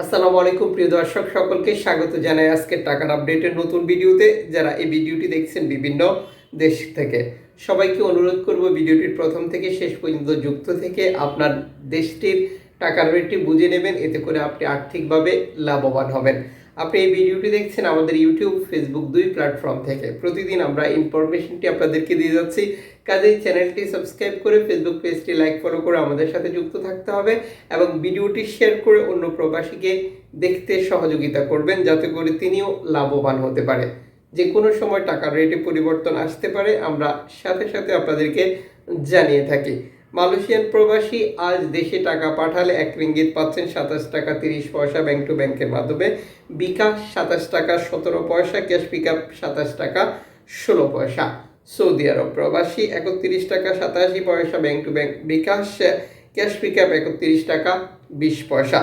আসসালামু আলাইকুম প্রিয় দর্শক সকলকে স্বাগত জানাই আজকের টাকার আপডেটের নতুন ভিডিওতে। যারা এই ভিডিওটি দেখছেন বিভিন্ন দেশ থেকে, সবাইকে অনুরোধ করব ভিডিওটির প্রথম থেকে শেষ পর্যন্ত যুক্ত থেকে আপনার দেশটির টাকার রেটটি বুঝে নেবেন, এতে করে আপনি আর্থিকভাবে লাভবান হবেন। আপনি এই ভিডিওটি দেখছেন আমাদের ইউটিউব ফেসবুক দুই প্ল্যাটফর্ম থেকে। প্রতিদিন আমরা ইনফরমেশনটি আপনাদেরকে দিয়ে যাচ্ছি, কাজেই চ্যানেলটি সাবস্ক্রাইব করে ফেসবুক পেজটি লাইক ফলো করে আমাদের সাথে যুক্ত থাকতে হবে এবং ভিডিওটি শেয়ার করে অন্য প্রবাসীকে দেখতে সহযোগিতা করবেন, যাতে করে তিনিও লাভবান হতে পারে। যে কোনো সময় টাকার রেটে পরিবর্তন আসতে পারে, আমরা সাথে সাথে আপনাদেরকে জানিয়ে থাকি। মালয়েশিয়ান প্রবাসী আজ দেশে টাকা পাঠালে 1 রিঙ্গিত পাচ্ছেন 27 টাকা 30 পয়সা ব্যাংক টু ব্যাংকের মাধ্যমে, বিকাশ 27 টাকা 17 পয়সা, ক্যাশ পিকআপ 27 টাকা 16 পয়সা। সৌদি আরব প্রবাসী 31 টাকা 87 পয়সা bank to bank bKash, cash pickup 31 টাকা 20 পয়সা।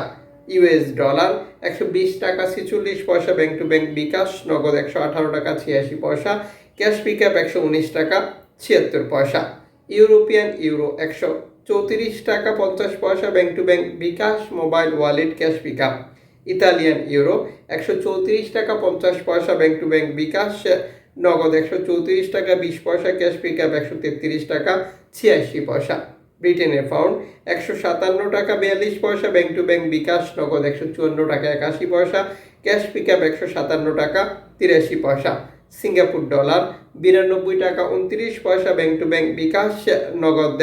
ইউএস ডলার 120 টাকা 46 পয়সা ব্যাংক টু ব্যাংক বিকাশ, নগদ 118 টাকা 86 পয়সা, ক্যাশ পিকআপ 119 টাকা 76 পয়সা। ইউরোপিয়ান ইউরো 134 টাকা 50 পয়সা bank to bank bKash, mobile wallet cash pickup. Italian euro 134 টাকা 50 পয়সা ব্যাংক টু ব্যাংক বিকাশ, নগদ 134 টাকা 20 পয়সা, ক্যাশ পিকআপ 133 টাকা 86 পয়সা। ব্রিটেনের পাউন্ড 157 টাকা 42 পয়সা ব্যাংক টু ব্যাংক বিকাশ, নগদ 154 টাকা 81 পয়সা, ক্যাশ পিকআপ 157 টাকা 83 পয়সা। সিঙ্গাপুর ডলার 92 টাকা 29 পয়সা ব্যাংক টু ব্যাংক বিকাশ, নগদ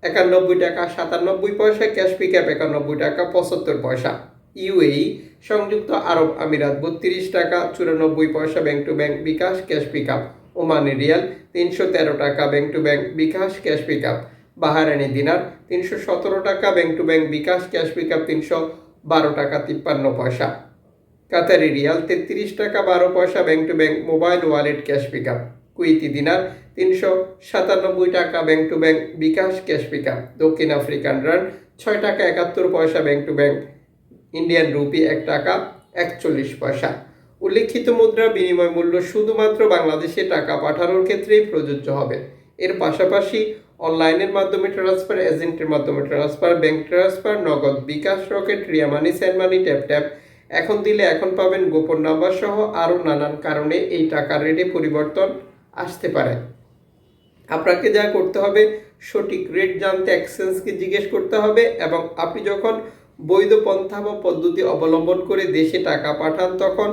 91 টাকা 97 পয়সা, ক্যাশ পিকআপ 91 টাকা 75 পয়সা। ইউএই সংযুক্ত আরব আমিরাত 32 টাকা 94 পয়সা bank to bank bKash, cash pickup. Omani riyal 313 টাকা bank to bank bKash, cash pickup. Bahraini dinar 317 টাকা bank to bank bKash, cash pickup 312 টাকা 53 পয়সা। কাতারি রিয়াল 33 টাকা 12 পয়সা bank to bank mobile wallet cash pickup. Kuwaiti dinar 397 টাকা bank to bank bKash, cash pickup. দক্ষিণ African rand 6 টাকা 71 পয়সা bank to bank, Indian rupee 1 টাকা 41 পয়সা। উল্লেখিত মুদ্রা বিনিময় মূল্য শুধুমাত্র বাংলাদেশে টাকা পাঠানোর ক্ষেত্রেই প্রযোজ্য হবে। এর পাশাপাশি অনলাইনের মাধ্যমে ট্রান্সফার, এজেন্টের মাধ্যমে ট্রান্সফার, ব্যাংক ট্রান্সফার, নগদ, বিকাশ, রকেট, রিয়া মানি, সেন্ড মানি, ট্যাপ ট্যাপ, এখন দিলে এখন পাবেন, গোপন নাম্বার সহ আরও নানান কারণে এই টাকার রেটে পরিবর্তন আসতে পারে। আপনাকে যা করতে হবে, সঠিক রেট জানতে এক্সচেঞ্জকে জিজ্ঞেস করতে হবে এবং আপনি যখন বৈধ পন্থা বা পদ্ধতি অবলম্বন করে দেশে টাকা পাঠান, তখন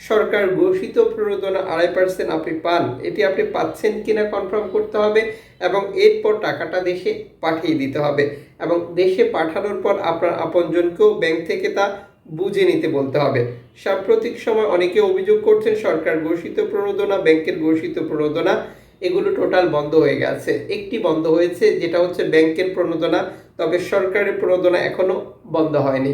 সরকার ঘোষিত প্রণোদনা 2.5% আপনি পান। এটি আপনি পাচ্ছেন কিনা কনফার্ম করতে হবে এবং এরপর টাকাটা দেশে পাঠিয়ে দিতে হবে এবং দেশে পাঠানোর পর আপনার আপনজনকেও ব্যাংক থেকে তা বুঝে নিতে বলতে হবে। সাম্প্রতিক সময় অনেকে অভিযোগ করছেন সরকার ঘোষিত প্রণোদনা, ব্যাংকের ঘোষিত প্রণোদনা এগুলো টোটাল বন্ধ হয়ে গেছে। একটি বন্ধ হয়েছে, যেটা হচ্ছে ব্যাংকের প্রণোদনা, তবে সরকারের প্রণোদনা এখনো বন্ধ হয়নি।